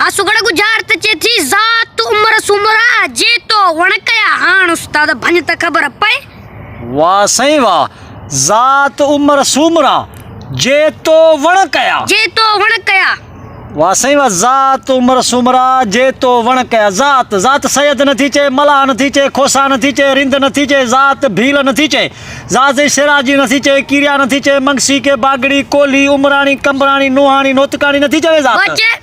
सुगड़ गुजारत चेथी जात उम्र सुमरा जे तो वणकया हाण उस्ताद भंज त खबर पए। वाह सही वाह। जात उम्र सुमरा जे तो वणकया। जे तो वणकया। वाह सही वाह। जात उम्र सुमरा जे तो वणकया। जात जात सैयद नथी चे, मला नथी चे, खोसा नथी चे, रिंद नथी चे, जात भील नथी चे, जात सिराजी नथी चे, किरिया नथी चे, मंगसी के बागड़ी कोली उमराणी कंबराणी नुहाणी नोतकाणी नथी चे। जात बचे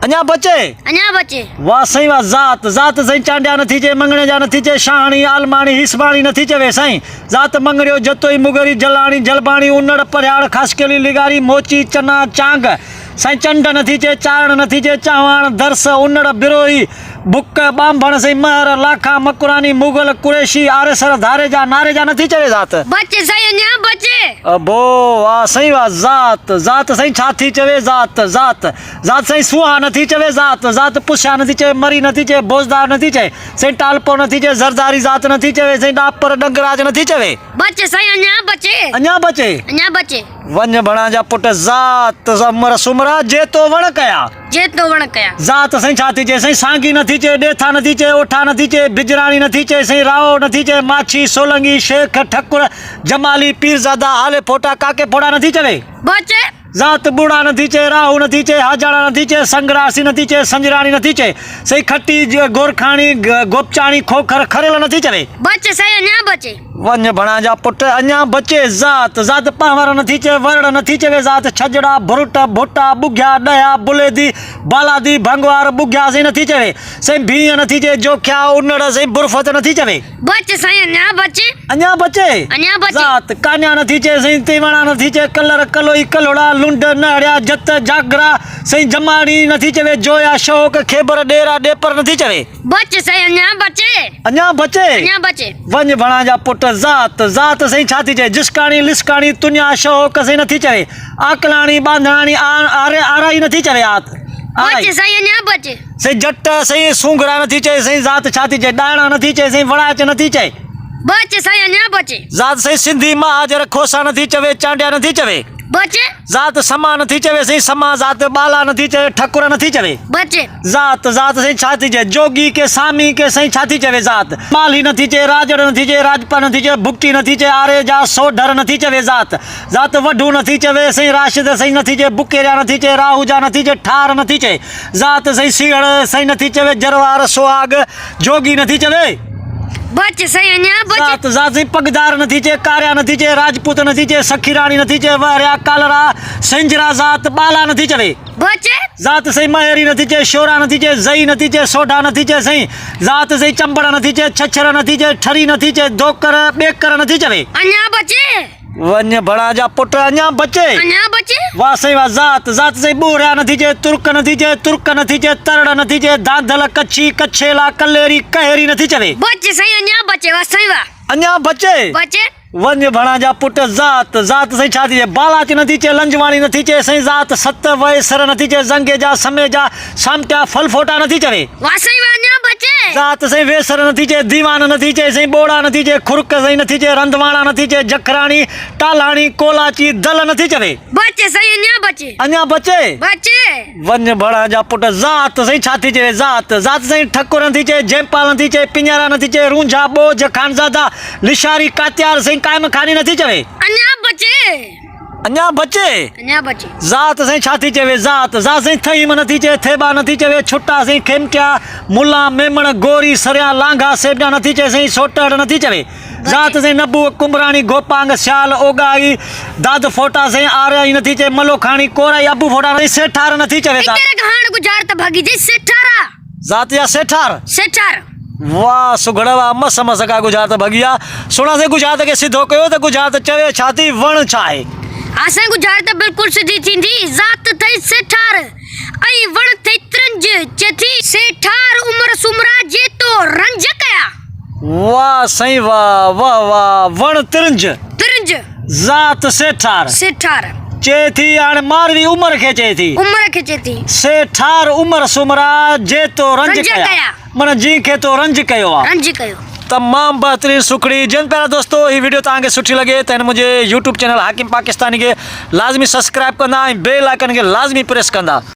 अञा बचे। अञा बचे। वाह सही वाह। जात जात सही चांडिया नथी चे, मंगणे जा नथी चे, शाहणी आलमाणी हिसबाणी नथी चवे सही। जात मंगरियो जतोई मुगरी जलाणी जलबाणी उन्नड़ परियाड़ खासकेली लिगारी मोची चना चांग सही। चंड नथी चे, चारण नथी चे, चावाण दरस उन्नड़ बिरोही बुक बांभण सही महर लाखा मकुरानी मुगल कुरेशी आरेसर धारेजा नारेजा नथी चवे। जात बचे सही अञा बचे। अबो वाह सही वाह। जात जात सही छाती चवे। जात जात जात सही सुहा नथी चवे। जात जात पुष्या नथी चे, मरी नथी चे, बोझदार नथी चे, सही टालपो नथी चे, जरदारी जात नथी चवे, सही डापर डंगराज नथी चवे। बचे सही अञा बचे। अञा बचे। अञा बचे। वन्य बणा जा पुट जात उम्र सुमरा जे तो वणकया। जे तो वणकया। जात सही छाती चे, सही सांगी नथी चे, डेथा नथी चे, ओठा नथी चे, बिजराणी नथी चे, सही राओ नथी चे, माछी सोलंगी शेख ठकुर जमाली पीरजादा हाले फोटा काके फोड़ा नथी चवे। बचे। जात बूढ़ा नथी चे, राहु नथी चे, हाजाड़ा नथी चे, संगरासी नथी चे, संजराणी नथी चे, सही खट्टी गोरखाणी गोपचाणी खोखर खरेल नथी चवे। बचे सही अञा बचे। वन्य बणा जा पुट अञा बचे। जात जात पावर नथी चे, वरण नथी चवे। जात छजड़ा भुरट भुट्टा बुघ्या डया बुलेदी बालादी भंगवार बुघ्या सही नथी चवे, सही भीय नथी चे, जोख्या उन्नड़ सही बुरफत नथी चवे। बचे सही अञा बचे। अञा बचे। अञा बचे। जात कान्या नथी चे, सही तीवणा नथी चे, कलर कलोई कलोड़ा लुंड नहड़िया जत जागरा सही जमाड़ी नथी चवे, जोया शौक खेबर डेरा डेपर नथी चवे। बचे सही अञा बचे। अञा बचे। अञा बचे। वंज बणा जा पुट जात जात सही छाती चे, जिसकाणी लिसकाणी तुन्या शौक सही नथी चवे, आकलाणी बांधणाणी आराई नथी चवे। आत बचे सही अञा बचे। सही जट सही सूंगरा नथी चे, सही जात छाती चे, डायणा नथी चे, सही वड़ाच नथी चे। बचे सही अञा बचे। जात सही सिंधी महाजर खोसा नथी चवे, चांडिया नथी चवे। बचे। जात समा नथी चवे, सही समा जात बाला नथी चवे, ठकुर नथी चवे। बचे। जात जात सही छाती चे, जोगी के सामी के सही छाती चवे। जात माली नथी चे, राजड़ नथी चे, राजपा नथी चे, भुक्टी नथी चे, आरे जा सोढर नथी चवे। जात जात वढू नथी चवे, सही राशिद सही नथी चे, बुकेरिया नथी चे, राहुजा नथी चे, ठार नथी चे। जात सही सीगड़ सही नथी चवे, जरवार सुहाग जोगी नथी चवे। बचे सही अञा बचे। जात जात सही पगदार नथी चे, कार्या नथी चे, राजपूत नथी चे, सखीराणी नथी चे, वहरिया कालरा संजरा जात बाला नथी चवे। बचे। जात सही महेरी नथी चे, शोरा नथी चे, जई नथी चे, सोढा नथी चे, सही जात सही चंबड़ नथी चे, छछर नथी चे, ठरी नथी चे, धोकर बेकर नथी चवे। अञा बचे। वन्य बणा जा पुट अञा बचे। अञा बचे। वाह सही वाह। जात जात सही बूढ़ा नथी चे, तुर्क नथी चे, तुर्क नथी चे, तरड़ नथी चे, धांधल कच्छी कच्छेला कलेरी कहेरी नथी चवे। बचे सही अञा बचे। वाह सही वाह। अञा बचे। बचे। वन्य बणा जा पुट जात जात सही छाती चे, बालाच नथी चे, लंजवाणी नथी चे, सही जात सत वयसर नथी चे, जंगे जा समय जा सामट्या फलफोटा नथी चवे। वाह सही वाह अञा बचे। जात सही वेसर नथी चे, दीवान नथी चे, सही बोड़ा नथी चे, खुरक सही नथी चे, रंधवाणा नथी चे, जखराणी टालाणी कोलाची दल नथी चवे। बचे सही अञा बचे। अञा बचे। बचे। वन्य बणा जा पुट जात सही छाती चे। जात जात सही ठकुर नथी चे, जयपाल नथी चे, पिंजारा नथी चे, रूंझा बोझ खानजादा लिशारी कात्यार सही कायम खानी नथी चवे। अञा बचे। अञा बचे। अञा बचे। जात सही छाती चवे। जात जात सही थईम नथी चे, थेबा नथी चवे, छुट्टा सही खेमटिया मुल्ला मेमण गोरी सरिया लांघा सेबड़ा नथी चे, सही सोटड़ नथी चवे। जात सही नबू कुंभराणी गोपांग श्याल ओगाई दाद फोटा सही आर्याई नथी चे, मलोखाणी कोराई अबू फोटा नथी सेठार नथी चवे। जात तेरे घाण गुजार त भागी जे सेठारा। जात या सेठार। सेठार। वाह सुगड़वा मस मस का गुजारत भगिया सुना से गुजारत के सिद्धो कयो तो गुजारत चवे छाती वण चाहे। असें गुजार त बिल्कुल सिधी थींदी। जात थई सेठार ऐं वण थई त्रंज चेथी सेठार उम्र सुमरा जे तो रंज कया। वाह सही वाह वाह वाह। वण त्रंज त्रंज। जात सेठार। सेठार। चेथी आण मारवी उम्र के चेथी। उम्र के चेथी। सेठार उम्र सुमरा जे तो रंज कया। मन जी के तो रंज कयो आ। रंज कयो। तमाम बेहतरीन सुखड़ी जन प्यारा दोस्तों ये वीडियो तव्हांखे सुठी लगे तो मुझे यूट्यूब चैनल हाकिम पाकिस्तानी के लाजमी सब्सक्राइब कंदा बेल आइकन के लाजमी प्रेस कंदा।